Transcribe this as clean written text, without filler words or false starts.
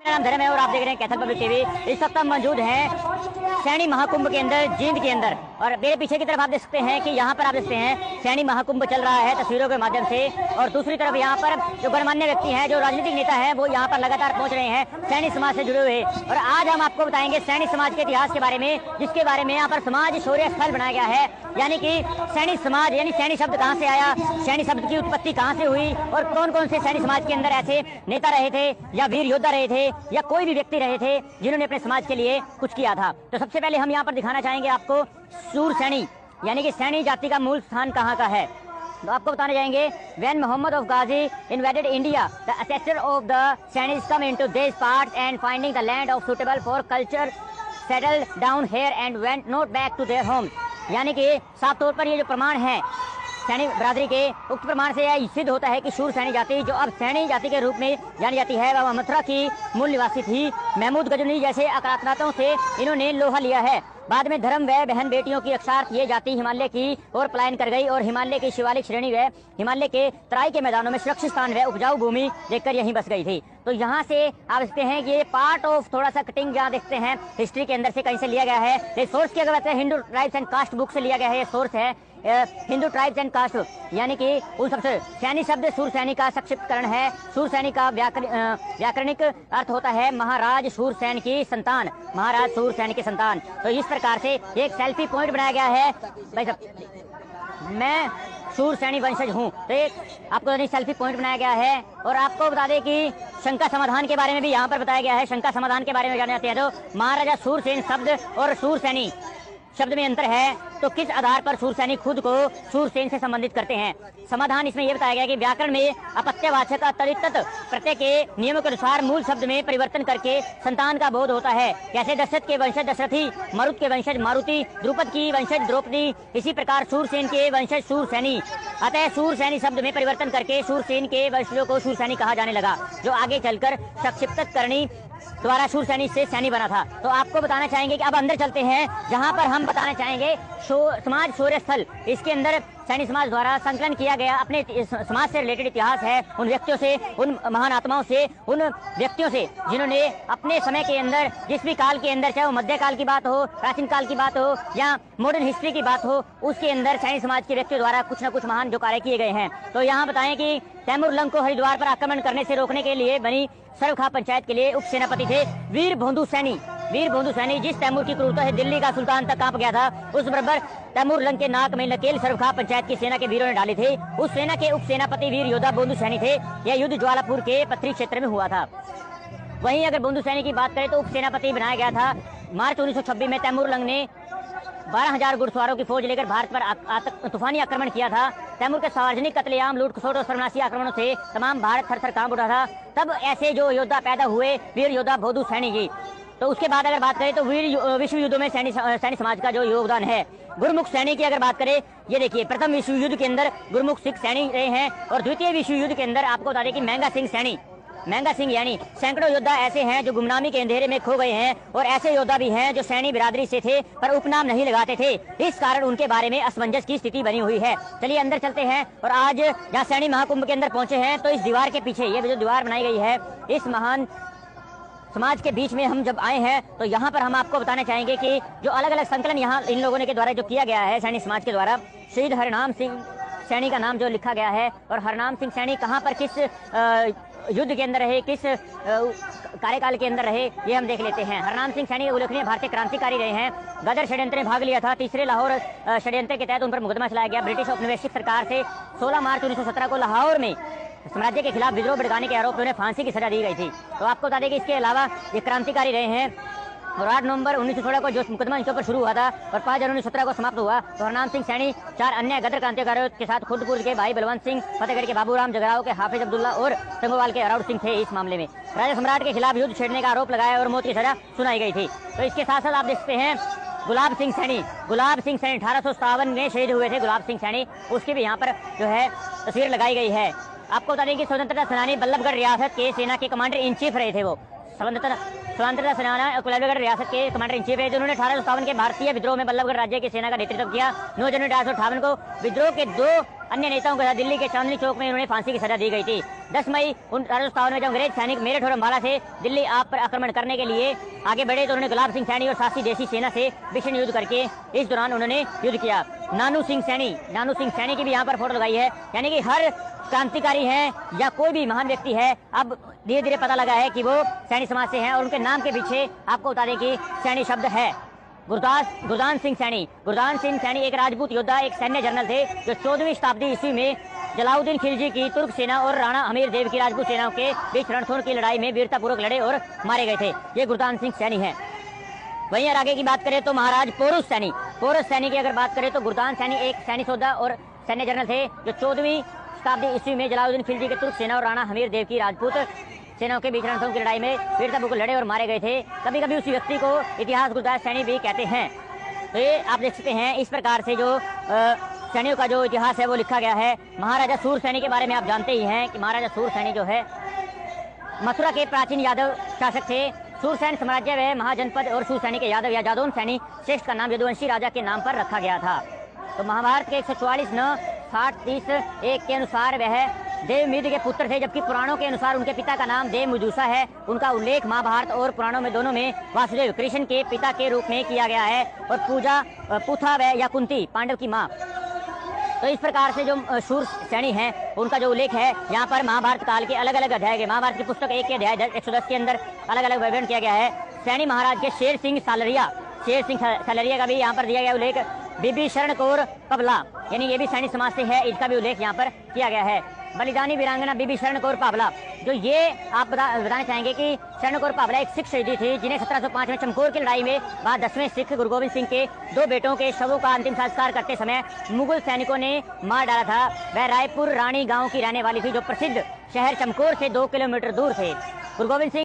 नाम धर्म है और आप देख रहे हैं कैथल पब्लिक टीवी। इस वक्त हम मौजूद हैं सैनी महाकुंभ के अंदर, जींद के अंदर, और मेरे पीछे की तरफ आप देख सकते हैं कि यहाँ पर आप देखते हैं सैनी महाकुंभ चल रहा है तस्वीरों के माध्यम से। और दूसरी तरफ यहाँ पर जो गणमान्य व्यक्ति हैं, जो राजनीतिक नेता हैं, वो यहाँ पर लगातार पहुँच रहे हैं सैनी समाज से जुड़े हुए। और आज हम आपको बताएंगे सैनी समाज के इतिहास के बारे में, जिसके बारे में यहाँ पर समाज शौर्य स्थल बनाया गया है। यानी कि सैनी समाज, यानी सैनी शब्द कहाँ से आया, सैनी शब्द की उत्पत्ति कहाँ से हुई, और कौन कौन से सैनी समाज के अंदर ऐसे नेता रहे थे या वीर योद्धा रहे थे या कोई भी व्यक्ति रहे थे जिन्होंने अपने समाज के लिए कुछ किया था। तो सबसे पहले हम यहाँ पर दिखाना चाहेंगे आपको सूर सैनी, यानी कि सैनी जाति का मूल स्थान कहाँ का है। तो आपको बताने जाएंगे, when Muhammad of Ghazi invaded India, the ancestor of the Sainis come into these parts and finding the land of suitable for culture settled down here and went not back to their home। यानी कि साफ तौर पर ये जो प्रमाण है सैनी बरादरी के, उक्त प्रमाण से यह सिद्ध होता है कि शूर सैनी जाति, जो अब सैनी जाति के रूप में जानी जाती है, वह मथुरा की मूल निवासी थी। महमूद गजनी जैसे आक्रांताओं से इन्होंने लोहा लिया है। बाद में धर्म व बहन बेटियों की रक्षार्थ ये जाति हिमालय की ओर पलायन कर गई और हिमालय की शिवालिक श्रेणी व हिमालय के तराई के मैदानों में सुरक्षित स्थान व उपजाऊ भूमि देखकर यहीं बस गई थी। तो यहाँ से आप देखते हैं कि ये पार्ट ऑफ थोड़ा सा कटिंग जहाँ देखते हैं हिस्ट्री के अंदर से कहीं से लिया गया है। ये सोर्स की अगर बात करें, Hindu tribes and caste book से लिया गया है। ये सोर्स है हिंदू ट्राइब्स एंड कास्ट, यानी कि उन सबसे सैनी शब्द सूर सैनी का संक्षिप्तकरण है। सूर सैनी का व्याकरणिक अर्थ होता है महाराज सूर सैन की संतान, महाराज सूर सैन की संतान। तो इस प्रकार से एक सेल्फी पॉइंट बनाया गया है, भाई साहब मैं सूर सैनी वंशज हूँ, तो एक आपको सेल्फी पॉइंट बनाया गया है। और आपको बता दें कि शंका समाधान के बारे में भी यहाँ पर बताया गया है। शंका समाधान के बारे में जाने जाते हैं तो महाराजा सूरसेन शब्द और सूर सैनी शब्द में अंतर है, तो किस आधार पर सूर सैनी खुद को सूरसेन से संबंधित करते हैं। समाधान इसमें यह बताया गया कि व्याकरण में अपत्यवाचक तदित प्रत्यय के नियमों के अनुसार मूल शब्द में परिवर्तन करके संतान का बोध होता है। जैसे दशरथ के वंशज दशरथी, मरुत के वंशज मारुति, द्रुपद की वंशज द्रौपदी, इसी प्रकार सूरसेन के वंशज सूरसैनी। अतः सूरसैनी शब्द में परिवर्तन करके सूरसेन के वंशजों को सूरसैनी कहा जाने लगा, जो आगे चलकर संक्षिप्तकरणी द्वारा शूर सैनी से सैनी बना था। तो आपको बताना चाहेंगे कि अब अंदर चलते हैं, जहां पर हम बताना चाहेंगे समाज शौर्य स्थल। इसके अंदर सैनी समाज द्वारा संकलन किया गया अपने समाज से रिलेटेड इतिहास है, उन व्यक्तियों से, उन महान आत्माओं से, उन व्यक्तियों से जिन्होंने अपने समय के अंदर, जिस भी काल के अंदर, चाहे वो मध्यकाल की बात हो, प्राचीन काल की बात हो या मॉडर्न हिस्ट्री की बात हो, उसके अंदर सैनी समाज के व्यक्तियों द्वारा कुछ न कुछ महान जो कार्य किए गए हैं। तो यहाँ बताएं कि तैमूर लंग को हरिद्वार पर आक्रमण करने से रोकने के लिए बनी सर्वखा पंचायत के लिए उप सेनापति थे वीर भोंदू सैनी। वीर भोंदू सैनी जिस तैमूर की क्रूरता से दिल्ली का सुल्तान तक कांप गया था, उस बराबर तैमूर लंग के नाक में नकेल सर्वखा पंचायत की सेना के वीरों ने डाले थे। उस सेना के उप सेनापति वीर योद्धा भोंदू सैनी थे। यह युद्ध ज्वालापुर के पथरी क्षेत्र में हुआ था। वहीं अगर भोंदू सैनी की बात करें तो उप सेनापति बनाया गया था। मार्च 1926 में तैमूर लंग ने 12,000 घुड़सवारों की फौज लेकर भारत पर तूफानी आक्रमण किया था। तैमूर के सार्वजनिक कत्लेआम, लूट खसोट और सर्वनाशी आक्रमणों से तमाम भारत थर थर कांप उठा था। तब ऐसे जो योद्धा पैदा हुए वीर योद्धा भोंदू सैनी जी। तो उसके बाद अगर बात करें तो विश्व युद्धों में सैनी समाज का जो योगदान है। गुरमुख सैनी की अगर बात करें, ये देखिए प्रथम विश्व युद्ध के अंदर गुरमुख सिख सैनी रहे हैं, और द्वितीय विश्व युद्ध के अंदर आपको बता दें कि महंगा सिंह सैनी, महंगा सिंह, यानी सैकड़ों योद्धा ऐसे हैं जो गुमनामी के अंधेरे में खो गए हैं, और ऐसे योद्धा भी हैं जो सैनी बिरादरी से थे पर उपनाम नहीं लगाते थे। इस कारण उनके बारे में असमंजस की स्थिति बनी हुई है। चलिए अंदर चलते हैं, और आज जहाँ सैनी महाकुंभ के अंदर पहुंचे हैं, तो इस दीवार के पीछे, ये जो दीवार बनाई गई है, इस महान समाज के बीच में हम जब आए हैं, तो यहाँ पर हम आपको बताना चाहेंगे कि जो अलग अलग संकलन यहाँ इन लोगों ने के द्वारा जो किया गया है सैनी समाज के द्वारा, शहीद हरनाम सिंह सैनी का नाम जो लिखा गया है, और हरनाम सिंह सैनी कहाँ पर किस युद्ध के अंदर रहे, किस कार्यकाल के अंदर रहे, ये हम देख लेते हैं। हरनाम सिंह सैनी उल्लेखनीय भारतीय क्रांतिकारी रहे हैं। गदर षड्यंत्र में भाग लिया था। तीसरे लाहौर षड्यंत्र के तहत उन पर मुकदमा चलाया गया। ब्रिटिश औपनिवेशिक सरकार से 16 मार्च 1917 को लाहौर में साम्राज्य के खिलाफ विद्रोह भड़काने के आरोप में उन्हें फांसी की सजा दी गई थी। तो आपको बता दें कि इसके अलावा ये क्रांतिकारी रहे हैं। और 8 नवंबर 1916 को जो मुकदमा इनके ऊपर शुरू हुआ था और 5 जनवरी 1917 को समाप्त हुआ। तो हरनाम सिंह सैनी 4 अन्य गदर क्रांतिकारियों के साथ खुदपुर के भाई बलवंत सिंह, फतेहगढ़ के बाबूराम, जगराव के हाफिज अब्दुल्ला और संगोवाल के अराउड सिंह थे। इस मामले में राजा सम्राट के खिलाफ युद्ध छेड़ने का आरोप लगाया और मौत की सजा सुनाई गई थी। तो इसके साथ साथ आप देखते हैं गुलाब सिंह सैनी, 1857 में शहीद हुए थे गुलाब सिंह सैनी, उसकी भी यहाँ पर जो है तस्वीर लगाई गई है। आपको बता दें कि स्वतंत्रता सेनानी बल्लभगढ़ रियासत के सेना के कमांडर इन चीफ रहे थे। वो स्वतंत्रता सेना बल्लभगढ़ रियासत के कमांडर इन चीफ रहे, जिन्होंने 1857 के भारतीय विद्रोह में बल्लभगढ़ राज्य की सेना का नेतृत्व किया। 9 जनवरी 1858 को विद्रोह के 2 अन्य नेताओं के साथ दिल्ली के चांदनी चौक में उन्हें फांसी की सजा दी गई थी। 10 मई 1857 में जब अंग्रेज सैनिक मेरठ और अम्बाला से दिल्ली आप पर आक्रमण करने के लिए आगे बढ़े तो उन्होंने गुलाब सिंह सैनी और सासी देसी सेना से भीषण युद्ध करके इस दौरान उन्होंने युद्ध किया। नानू सिंह सैनी की भी यहाँ पर फोटो लगाई है। यानी कि हर क्रांतिकारी है या कोई भी महान व्यक्ति है, अब धीरे धीरे पता लगा है कि वो सैनी समाज से हैं और उनके नाम के पीछे आपको बता दें कि सैनी शब्द है। गुरदान सिंह सैनी एक राजपूत योद्धा, एक सैन्य जनरल थे जो 14वीं शताब्दी ईस्वी में जलाउद्दीन खिलजी की तुर्क सेना और राणा हमीर देव की राजपूत सेनाओं के बीच रणथंभोर की लड़ाई में वीरतापूर्वक लड़े और मारे गए थे। ये गुरदान सिंह सैनी है। वहीं आगे की बात करें तो महाराज पोरुष सैनी की अगर बात करें तो गुरदान सैनी एक सैनिक योद्धा और सैन्य जनरल थे जो 14वीं शताब्दी ईस्वी में जलाउद्दीन खिलजी के तुर्क सेना और राणा हमीर देव की राजपूत सेनाओं के बीच रणथंभोर की लड़ाई में वीरतापूर्वक लड़े और मारे गए थे। कभी कभी उसी व्यक्ति को इतिहास गुरदास सैनी भी कहते हैं। तो ये आप देख सकते हैं, इस प्रकार से जो सैनियों का जो इतिहास है वो लिखा गया है। महाराजा सूर सैनी के बारे में आप जानते ही हैं कि महाराजा सूर सैनी जो है मथुरा के प्राचीन यादव शासक थे। सूरसैन साम्राज्य व महाजनपद और सूरसैनी के यादव या जादौन सैनी श्रेष्ठ का नाम यदुवंशी राजा के नाम पर रखा गया था। तो महाभारत के 144:9-60-30 के अनुसार वह देवमीद के पुत्र थे, जबकि पुराणों के अनुसार उनके पिता का नाम देवमुजूसा है। उनका उल्लेख महाभारत और पुराणों में दोनों में वासुदेव कृष्ण के पिता के रूप में किया गया है और पूजा पुथा व या कुंती पांडव की माँ। तो इस प्रकार से जो शूर सैनी हैं उनका जो उल्लेख है यहाँ पर महाभारत काल के अलग अलग अध्याय के, महाभारत की पुस्तक 1 के अध्याय 110 के अंदर अलग अलग विवरण किया गया है। सैनी महाराज के शेर सिंह सालरिया का भी यहाँ पर दिया गया उल्लेख। बीबी शरण कौर पबला यानी ये भी सैनी समाज से है, इसका भी उल्लेख यहाँ पर किया गया है। बलिदानी वीरांगना बीबी शरण कौर पावला, जो ये आप बताना चाहेंगे कि शरण कौर पावला एक सिख शहीदी थी जिन्हें 1705 में चमकौर की लड़ाई में बाद 10वें सिख गुरु गोविंद सिंह के 2 बेटों के शवों का अंतिम संस्कार करते समय मुगल सैनिकों ने मार डाला था। वह रायपुर रानी गांव की रहने वाली थी जो प्रसिद्ध शहर चमकौर से 2 किलोमीटर दूर थे। गुरु गोविंद सिंह